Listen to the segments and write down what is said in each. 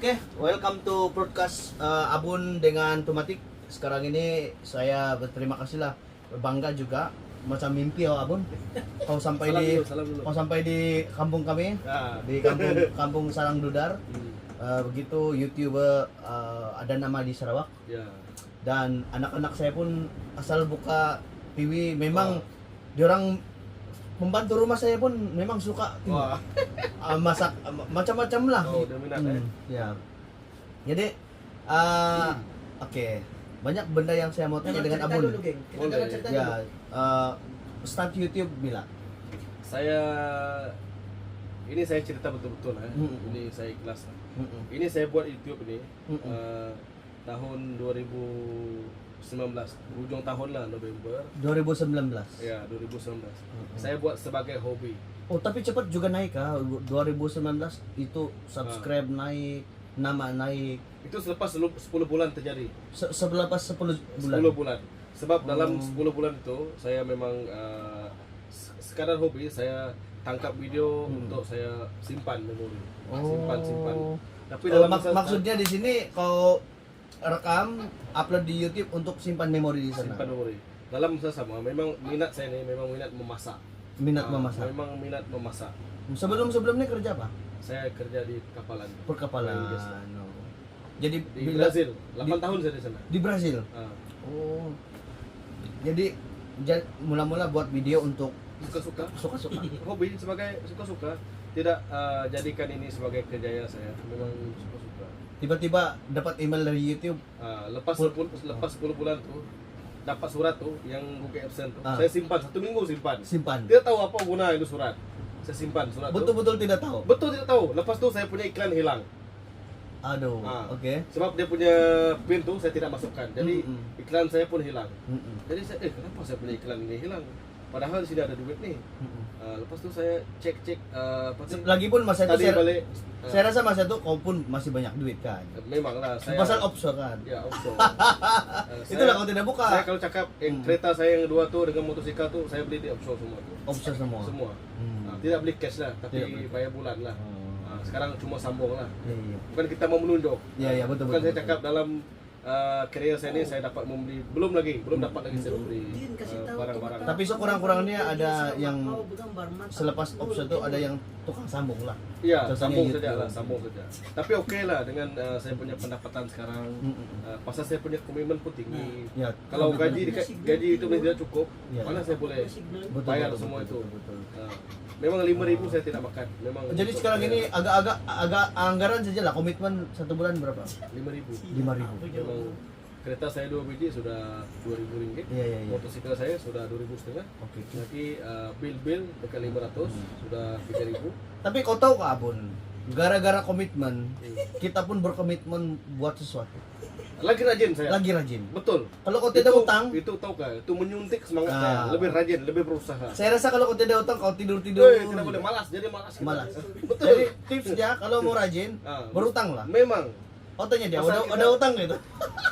Oke, welcome to podcast Abun dengan Tumatik. Sekarang ini saya berterima kasih lah, berbangga juga, macam mimpi oh Abun. Kau sampai Salam dulu. kau sampai di kampung kami, Ya. di kampung Sarang Dudar. Begitu YouTuber ada nama di Sarawak, Ya. dan anak-anak saya pun asal buka TV memang diorang pembantu rumah saya pun memang suka Wah. masak macam-macam lah. Oh, udah minat Ya. Jadi oke, banyak benda yang saya mau tanya dengan Abun. Boleh. Ya, start YouTube bila? Ini saya cerita betul-betul ya. Ini saya ikhlas. Ini saya buat YouTube ini tahun 2019, ujung tahun lah, November. 2019. Ya, 2019. Saya buat sebagai hobi. Oh, tapi cepat juga naik 2019 itu subscribe naik, nama naik. Itu selepas 10 bulan terjadi. Selepas 10 bulan. 10 bulan. Sebab dalam 10 bulan itu saya memang sekadar hobi, saya tangkap video untuk saya simpan memori. Simpan. Tapi dalam maksudnya di sini kau rekam, upload di YouTube untuk simpan memori di sana. simpan memori. Dalam masa sama, memang minat saya ini memang minat memasak. Minat memasak. Memang minat memasak. Sebelumnya kerja apa? Saya kerja di kapalan. Perkapalan. Main gas. Jadi Di Brazil. 8 tahun saya di sana. Di Brazil. Ah. Oh. Jadi mula-mula buat video untuk Suka-suka. Hobi sebagai suka-suka. Tidak jadikan ini sebagai kerjaya saya. Memang suka-suka. tiba-tiba dapat email dari YouTube. Lepas 10 bulan tuh dapat surat tuh yang Google Absent tuh. Saya simpan 1 minggu simpan. Tidak tahu apa guna itu surat. Saya simpan surat tuh. Betul-betul tidak tahu. Betul tidak tahu. Lepas tuh saya punya iklan hilang. Aduh. Oke. Sebab dia punya pin tuh saya tidak masukkan. Jadi iklan saya pun hilang. Jadi saya kenapa saya punya iklan ini hilang? Padahal di sini ada duit nih. Lepas tuh saya cek Lagipun masa itu tadi balik. saya rasa masa itu kau pun masih banyak duit kan. Memang lah saya. Pasal offshore kan. Ya offshore. Itulah kau tidak buka. Saya kalau cakap kereta saya yang 2 tuh dengan motosikal tuh saya beli di offshore semua tuh. Offshore semua. Tidak beli cash lah, tapi Tidak beli. bayar bulan lah. Sekarang cuma sambung lah. Iya. Bukan kita mau menunjuk. Iya, betul. Bukan saya cakap dalam career saya ini saya dapat membeli, belum dapat lagi saya membeli barang-barang. Tapi sekurang-kurangnya ada yang selepas offshore itu ada yang tukang sambung lah. Iya, Contohnya sambung YouTube. saja lah, sambung saja. Tapi oke lah dengan saya punya pendapatan sekarang. Pasal saya punya komitmen pun tinggi. Ya. Kalau gaji itu tidak cukup, Ya. mana saya boleh Betul, bayar betul, semua betul, itu. betul. Memang 5.000 saya tidak makan. Memang. Jadi sekarang ini agak anggaran saja lah, komitmen 1 bulan berapa? 5.000. 5.000. Memang kereta saya 2 biji sudah 2.000 ringgit. Iya. Motosikal saya sudah 2.500. Oke. Nanti bil dekat 500 sudah 3.000. Tapi kau tahu kak Abun, gara-gara komitmen, kita pun berkomitmen buat sesuatu. Lagi rajin saya. Lagi rajin. Betul. Kalau kau tidak utang, itu tahu kah? Itu menyuntik semangat saya. Lebih rajin, lebih berusaha. saya rasa kalau kau tidak utang, kau tidur-tidur. Tidak boleh malas, jadi malas. kita. Malas. Betul. Jadi tipsnya kalau mau rajin, berutang lah. Memang Oh tanya dia, Pasal ada utang gitu?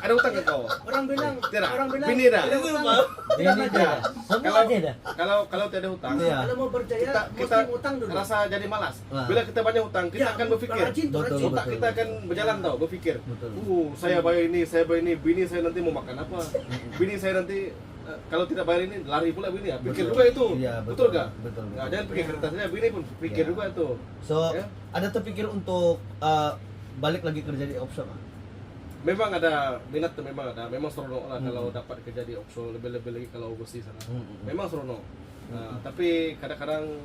ada utang ke kau? Orang bilang, Tidak. orang bilang Bini dah. tidak utang. Ini dia. Semua aja dah. Kalau tidak hutang, Iya. Kalau mau berjaya, kita mesti utang dulu. rasa jadi malas. Nah. Bila kita banyak hutang, kita Ya, akan berpikir. rajin tuh, Betul, rajin. Otak kita akan berjalan tau, berpikir. Betul. Saya bayar ini, bini saya nanti mau makan apa? Bini saya nanti kalau tidak bayar ini lari pula bini ya. Pikir Betul. juga itu. Iya, betul betul. gak? Betul. Nah, jangan pikir kertas saja, bini pun pikir Ya. juga itu. So, Ya. ada terpikir untuk balik lagi kerja di offshore Pak? Memang ada minat tuh, memang ada. Memang seronok lah kalau dapat kerja di offshore, lebih-lebih lagi kalau overseas sana. Memang seronok. Nah, tapi kadang-kadang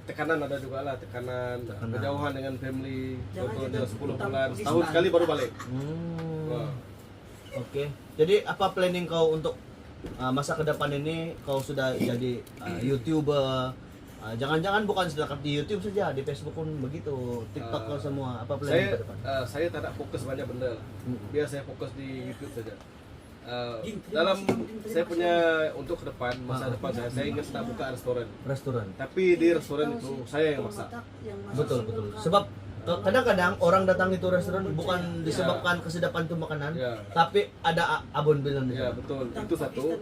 tekanan ada juga lah, tekanan. Kejauhan dengan family, contohnya 10 bulan, setahun sekali baru balik. Wah. Oke. Jadi apa planning kau untuk masa ke depan ini? Kau sudah jadi YouTuber. Jangan-jangan bukan setakat di YouTube saja, di Facebook pun begitu, TikTok kau semua. Apa planning ke depan? Saya tak fokus banyak benda lah. Biar saya fokus di YouTube saja. Dalam saya punya untuk ke depan, masa depan saya ingin sedang buka restoran. Tapi di restoran itu saya yang masak. Betul. Sebab kadang-kadang orang datang itu restoran bukan disebabkan kesedapan itu makanan, tapi ada Abun bilang di Ya sana. betul, itu satu.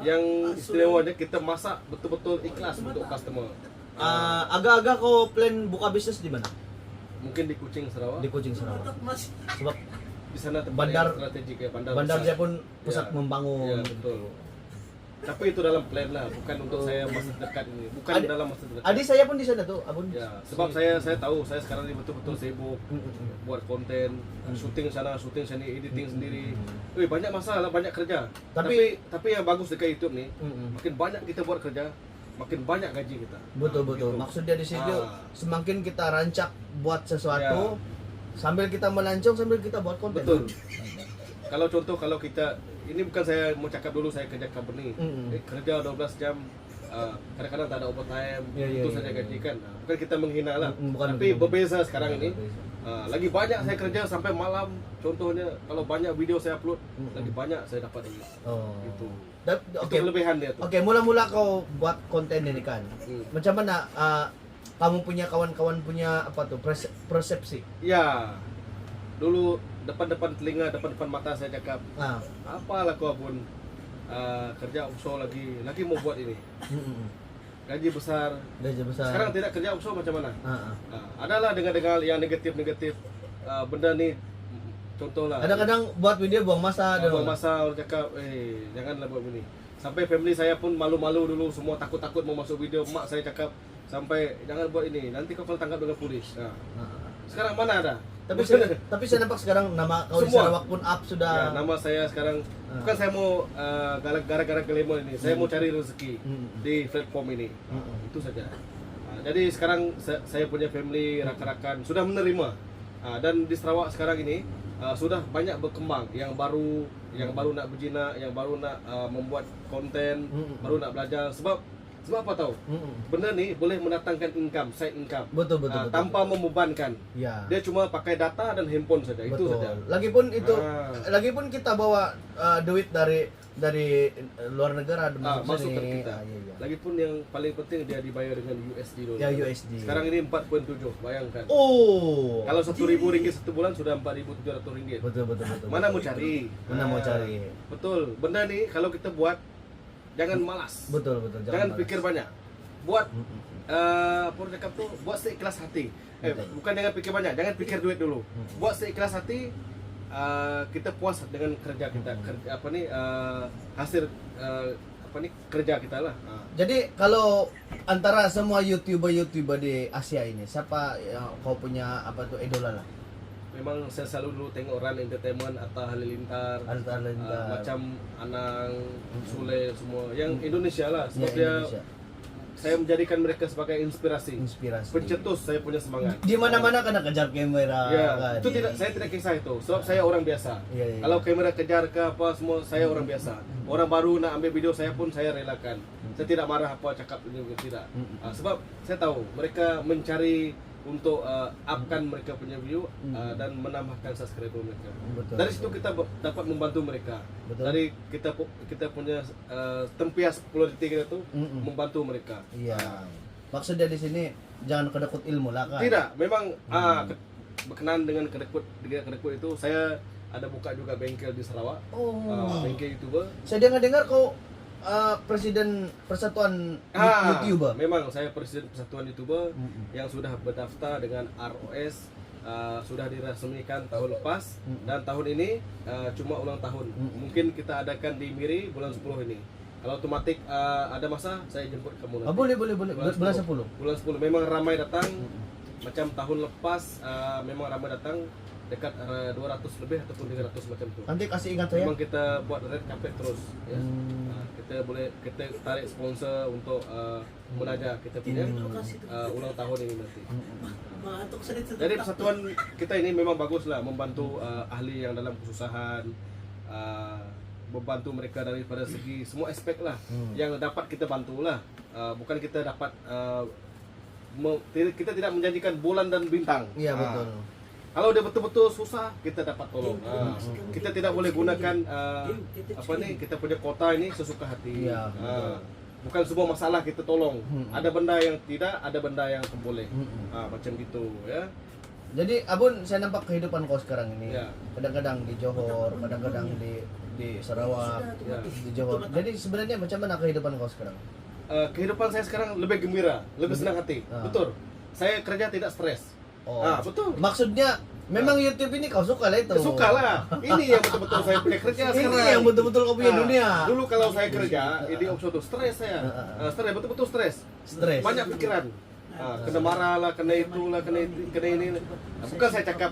Yang istimewanya kita masak betul-betul ikhlas untuk customer. Agak-agak kau plan buka bisnis di mana? mungkin di Kuching Sarawak. Di Kuching Sarawak. Sebab Di sana tempat Bandar- yang strategik ya, bandar bandar besar. dia pun pusat Ya. membangun. Ya, betul. Tapi itu dalam plan lah, bukan untuk saya masa dekat ini, bukan Adi- dalam masa dekat. Adik saya pun di sana tuh, Abun. Ya, sebab saya tahu saya sekarang ini betul-betul sibuk Mm. buat konten, syuting sana, syuting sini, editing sendiri. Wih, banyak masalah, banyak kerja. Tapi yang bagus dekat YouTube nih, makin banyak kita buat kerja, makin banyak gaji kita. Betul betul. Gitu. Maksudnya di situ Ah. semakin kita rancak buat sesuatu, sambil kita melancong sambil kita buat konten. Betul. Kalau contoh kalau kita ini bukan saya mau cakap dulu saya kerja company. Kerja 12 jam kadang-kadang tak ada overtime, Ya, ya, itu ya, saja ya. gaji kan. Bukan kita menghina lah. Bukan Tapi begitu. berbeza sekarang ini. Berbeza. Lagi banyak saya kerja sampai malam. Contohnya kalau banyak video saya upload, lagi banyak saya dapat duit. Oh. Gitu. Oke. Itu kelebihan dia tuh. Oke, mula-mula kau buat konten ini kan. Macam mana kamu punya kawan-kawan punya apa tuh persepsi? Ya. Dulu depan-depan telinga, depan-depan mata saya cakap, Ah. apalah kau pun kerja offshore lagi mau buat ini. Gaji besar. Gaji besar. Sekarang tidak kerja offshore macam mana? Ah. Adalah dengar-dengar yang negatif-negatif benda nih. Contoh lah. Kadang-kadang buat video buang masa Buang masa orang cakap, janganlah buat begini. Sampai family saya pun malu-malu dulu, semua takut-takut mau masuk video. Mak saya cakap sampai jangan buat ini, nanti kau kalau tangkap dengan polis. Sekarang mana ada? Tapi saya nampak sekarang nama kau di Semua. Sarawak pun up sudah. Ya, nama saya sekarang bukan saya mau gara-gara glamour ini, saya mau cari rezeki di platform ini. Itu saja. Jadi sekarang saya punya family, rakan-rakan sudah menerima. Dan di Sarawak sekarang ini sudah banyak berkembang yang baru nak berjinak, yang baru nak membuat konten, baru nak belajar. Sebab apa tahu? Benda ni boleh mendatangkan income, side income. Betul. Tanpa membebankan. Ya. Dia cuma pakai data dan handphone saja. Itu Betul. saja. Lagipun kita bawa duit dari luar negara Masuk sini. ke kita. Iya. Lagipun yang paling penting dia dibayar dengan USD dulu. Ya, USD. Sekarang ini 4.7, bayangkan. Oh. Kalau 1.000 ringgit satu bulan sudah 4.700 ringgit. Betul. Mana mau cari? Mana mau cari? Betul. Benda nih kalau kita buat jangan malas. Betul. Jangan malas. pikir banyak. Buat apa orang cakap tuh, buat seikhlas hati. Betul. Bukan jangan pikir banyak, jangan pikir duit dulu. Buat seikhlas hati, kita puas dengan kerja kita. Hasil kerja kita lah. Jadi kalau antara semua YouTuber di Asia ini, siapa yang kau punya apa tuh idola lah? Memang saya selalu dulu tengok Run Entertainment, Atta Halilintar, Atta Halilintar. macam Anang, Sule semua yang Indonesia lah. Sebab Ya, dia Indonesia. saya menjadikan mereka sebagai inspirasi. Pencetus saya punya semangat. Di mana-mana kena kejar kamera. Ya, kan? itu saya tidak kisah itu. Sebab saya orang biasa. Iya. Kalau kamera kejar ke apa semua, saya orang biasa. Orang baru nak ambil video saya pun saya relakan. Saya tidak marah apa cakap ini tidak. Sebab saya tahu mereka mencari untuk upkan mereka punya view dan menambahkan subscriber mereka. Betul, Dari situ kita dapat membantu mereka. Betul. Dari kita punya tempias politik kita tuh membantu mereka. Iya. Maksudnya di sini jangan kedekut ilmu lah kan? Tidak, memang berkenan dengan kedekut itu saya ada buka juga bengkel di Sarawak. Bengkel YouTuber. Saya dengar kau Presiden Persatuan YouTuber. Memang saya Presiden Persatuan YouTuber yang sudah berdaftar dengan ROS, sudah diresmikan tahun lepas dan tahun ini cuma ulang tahun. Mungkin kita adakan di Miri bulan 10 ini. Kalau otomatis ada masa saya jemput kamu nanti. Boleh. Bulan 10. Bulan 10 memang ramai datang. Macam tahun lepas memang ramai datang dekat 200 lebih ataupun 300 macam tu. Nanti kasih ingat saya. Memang kita buat red carpet terus ya. Kita tarik sponsor untuk menaja kita punya ulang tahun ini nanti. Jadi persatuan kita ini memang bagus lah membantu ahli yang dalam kesusahan, membantu mereka daripada segi semua aspek lah yang dapat kita bantu lah. Bukan kita dapat kita tidak menjanjikan bulan dan bintang. Iya betul. Kalau dia betul-betul susah, kita dapat tolong. Kita tidak boleh gunakan kita punya kota ini sesuka hati. Iya, bukan semua masalah kita tolong. Ada benda yang tidak, ada benda yang boleh. Macam gitu ya. Jadi Abun, saya nampak kehidupan kau sekarang ini. Ya. Kadang-kadang di Johor, kadang-kadang di Sarawak, di Johor. Jadi sebenarnya macam mana kehidupan kau sekarang? Kehidupan saya sekarang lebih gembira, lebih senang hati. Betul. Saya kerja tidak stres. Oh. Betul. Maksudnya memang YouTube ini kau suka lah itu. Suka lah. Ini yang betul-betul saya punya kerja sekarang. Ini yang betul-betul kau punya dunia. Dulu kalau saya kerja di offshore tuh stres saya. Stres, betul-betul stres. Stres. Banyak pikiran. Kena marah lah, kena itu lah, kena ini. Bukan saya cakap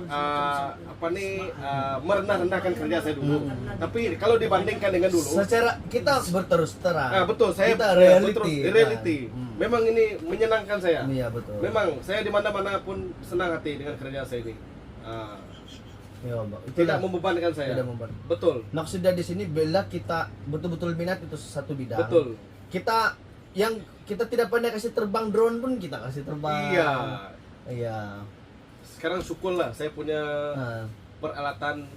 merendah-rendahkan kerja saya dulu. Tapi kalau dibandingkan dengan dulu, Secara kita berterus terang. betul, saya kita reality. reality. Memang ini menyenangkan saya. Iya betul. Memang saya di mana-mana pun senang hati dengan kerja saya ini. Ya, Mbak. Tidak membebankan saya. Tidak membeban. Betul. Maksudnya di sini bila kita betul-betul minat itu satu bidang. Betul. Kita yang kita tidak pandai kasih terbang drone pun kita kasih terbang. Iya. Iya. Sekarang syukur lah saya punya Nah. peralatan.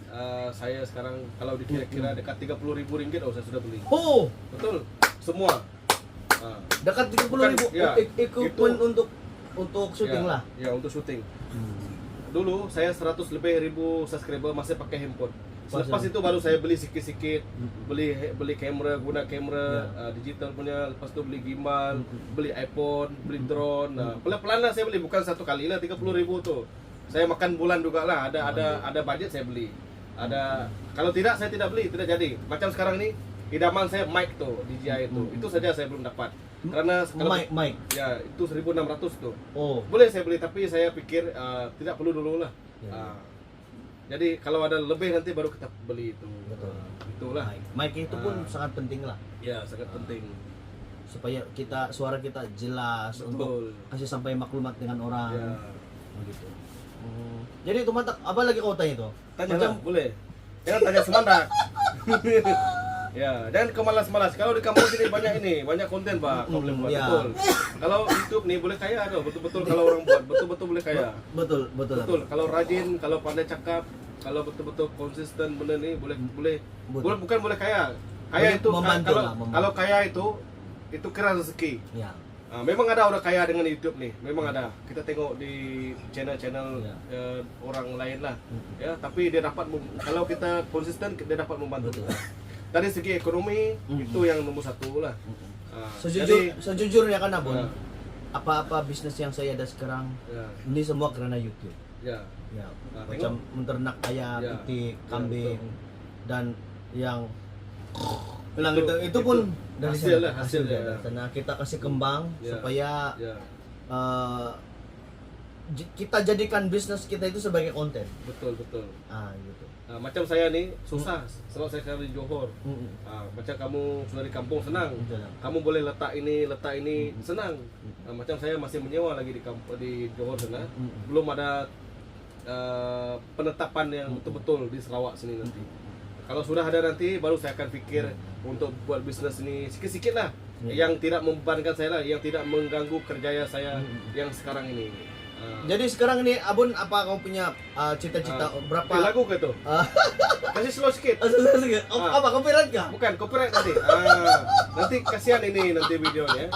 Saya sekarang kalau dikira-kira dekat 30.000 ringgit saya sudah beli. Oh, Betul. Semua. dekat 30.000 Bukan, ya, equipment itu- untuk syuting ya, lah. Ya, untuk syuting. Dulu saya 100 lebih ribu subscriber masih pakai handphone. Selepas itu baru saya beli sikit-sikit, beli kamera, guna kamera digital punya, lepas itu beli gimbal, beli iPhone, beli drone. Pelan-pelan lah saya beli, bukan satu kali lah 30.000 tuh. Saya makan bulan juga lah, ada budget saya beli. Kalau tidak saya tidak beli, tidak jadi. Macam sekarang nih, idaman saya mic tuh, DJI itu saja saya belum dapat. Karena kalau Mic. ya itu 1.600 tuh. Oh. Boleh saya beli, tapi saya pikir tidak perlu dulu lah. Ya. Jadi kalau ada lebih nanti baru kita beli itu. Betul. Itulah. Mic itu pun sangat penting lah Ya, sangat penting. supaya suara kita jelas Betul. untuk kasih sampai maklumat dengan orang. Ya. Begitu. Jadi itu mantap. Apa lagi kau tanya tuh? Tanya lah, boleh. Jangan tanya semandak. Ya, jangan kemalas-malas. Kalau di kampung sini banyak konten Pak. Kau boleh buat. Ya. Betul. Kalau YouTube nih boleh kaya tuh, betul-betul kalau orang buat, betul-betul boleh kaya. Betul. Kalau rajin, kalau pandai cakap, kalau betul-betul konsisten bener nih boleh bukan boleh kaya. Kaya Boleh itu membantu kalau lah, membantu. kalau kaya itu kira rezeki. Ya. Memang ada orang kaya dengan YouTube nih, memang ada. Kita tengok di channel-channel orang lain lah, ya. Tapi dia dapat kalau kita konsisten dia dapat membantu. Betul. Dari segi ekonomi itu yang nomor satu lah. Sejujurnya kan Abon, Ya. apa-apa bisnis yang saya ada sekarang Ya, ini semua karena YouTube. ya, Ya, Nah, macam menternak ayam, Ya. itik, Ya, kambing, dan yang Itu- itu pun dari hasil sana, lah, hasil dari ya. sana kita kasih kembang Ya. supaya ya, kita jadikan bisnis kita itu sebagai konten. betul. Gitu. Macam saya nih susah, sebab saya sekarang di Johor. Mm-mm. Macam kamu sudah di kampung senang, Betul. kamu boleh letak ini senang. Macam saya masih menyewa lagi di Johor sana, belum ada penetapan yang betul-betul di Sarawak sini nanti. Kalau sudah ada nanti baru saya akan pikir untuk buat bisnis ini sikit-sikit lah, yang tidak membebankan saya lah, yang tidak mengganggu kerja saya yang sekarang ini. Jadi sekarang ini Abon, apa kau punya cita-cita berapa? Lagu ke tuh? Kasih slow sedikit. Apa copyright kah? Bukan copyright nanti. Nanti kasihan ini nanti videonya.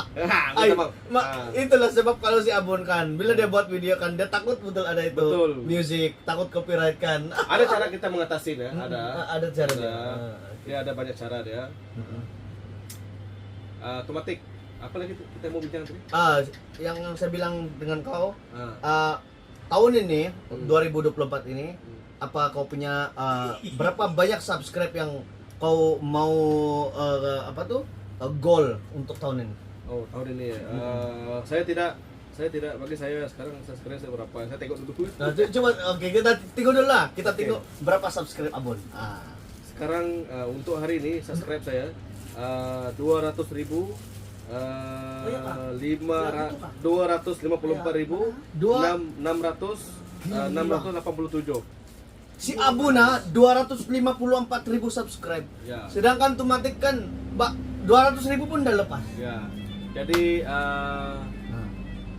Ay, Minta maaf. itulah sebab kalau si Abon kan, bila dia buat video kan, dia takut betul ada itu Betul. music, takut copyright kan. Ada cara kita mengatasi ya, Ada cara dia. Ya ada banyak cara dia. Otomatik. Apa lagi kita mau bincang tadi? Yang saya bilang dengan kau, Ah, tahun ini 2024 ini, apa kau punya berapa banyak subscribe yang kau mau goal untuk tahun ini? Oh tahun ini ya. Saya tidak bagi saya sekarang subscribe saya berapa? Saya tengok dulu. Nah, coba kita tengok dulu lah. Kita Oke. tengok berapa subscribe Abon. Sekarang untuk hari ini subscribe saya 200.000. 254.687. Si Abuna 254.000 subscribe. Ya. Sedangkan Tumatik kan 200.000 pun udah lepas. Ya. Jadi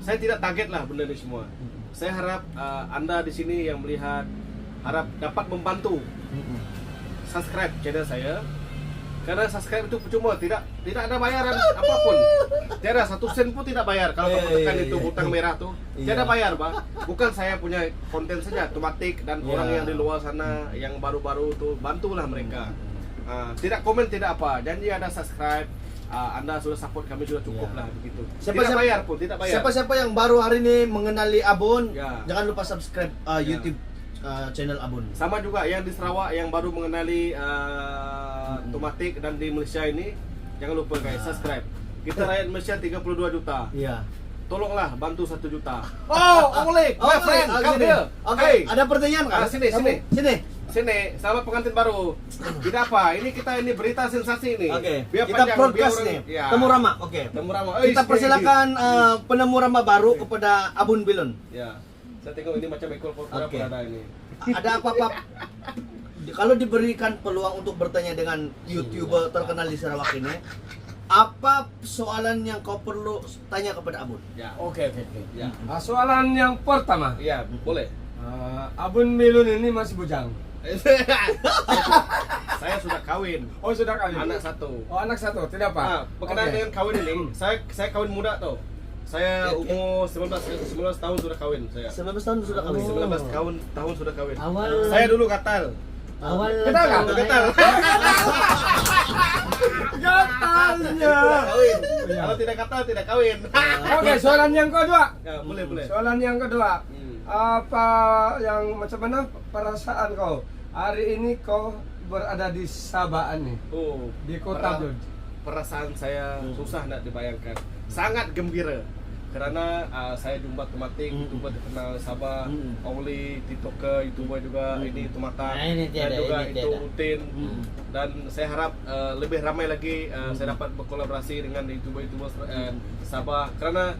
saya tidak target lah benda ini semua. Saya harap Anda di sini yang melihat harap dapat membantu subscribe channel saya. Karena subscribe itu percuma, tidak ada bayaran apapun. Tiada 1 sen pun tidak bayar. Kalau kamu tekan itu butang merah tuh, tiada bayar, Pak. Bukan saya punya konten saja, Tumatik dan orang yang di luar sana yang baru-baru tuh bantulah mereka. Tidak komen tidak apa, janji ada subscribe. Anda sudah support kami sudah cukup Ya. lah begitu. Siapa- Tidak bayar pun, tidak bayar. Siapa-siapa yang baru hari ini mengenali Abon, Ya. jangan lupa subscribe YouTube channel Abon. Sama juga yang di Sarawak yang baru mengenali Tomatik dan di Malaysia ini, jangan lupa guys subscribe. Kita rakyat Malaysia 32 juta. Iya. Tolonglah bantu 1 juta. Oh, Oleg, my friend, come sini. here. Oke, Hey. ada pertanyaan kan? Sini, Kamu- sini. Sini. Sini, sama pengantin baru. Tidak apa, ini kita ini berita sensasi ini. Oke. Biar Kita panjang, broadcast biar nih. orang- Ya. Temu Rama. Oke. Temu Rama. Kita persilakan penemu Rama baru kepada Abun Bilon. Ya. Saya tengok ini macam ekor kura Oke. berada ini. Ada apa-apa? Kalau diberikan peluang untuk bertanya dengan YouTuber terkenal di Sarawak ini, apa soalan yang kau perlu tanya kepada Abun? Ya. Oke. Ya. Soalan yang pertama, Iya, boleh. Abun Milun ini masih bujang. Saya sudah kawin. Oh sudah kali. Anak satu. Oh anak satu, tidak apa? Berkenaan Oke. dengan kawin ini, saya kawin muda tuh. Saya umur 19 tahun sudah kawin saya. 19 tahun sudah kawin. 19 tahun sudah kawin. Awal Saya dulu gatal. Gatal nggak? Gatal. Gatalnya. Kawin. Iya. Kalau tidak gatal tidak kawin. Oke, soalan yang kedua. Ya, boleh. Soalan yang kedua. Hmm. Apa yang macam mana perasaan kau? Hari ini kau berada di Sabah nih, Oh, di Kota Blud. perasaan saya susah nak dibayangkan. Sangat gembira. Karena saya jumpa Tomatik, YouTuber terkenal Sabah, Oli, TikToker, YouTuber juga, ini Tomatak, Nah, ini dan tiada, juga ini itu tiada. Rutin. Dan saya harap lebih ramai lagi saya dapat berkolaborasi dengan YouTuber Sabah. Karena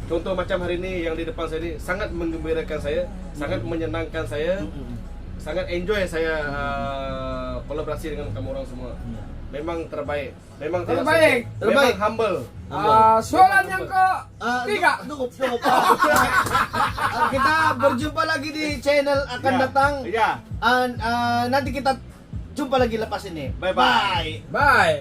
contoh macam hari ini yang di depan saya ini sangat menggembirakan saya, sangat menyenangkan saya, sangat enjoy saya kolaborasi dengan kamu orang semua. Memang terbaik, memang tidak Terbaik. sombong. Terbaik. Memang humble. Soalan yang ketiga. Cukup. Kita berjumpa lagi di channel akan Ya. datang. Ya. Nanti kita jumpa lagi lepas ini. Bye-bye. Bye.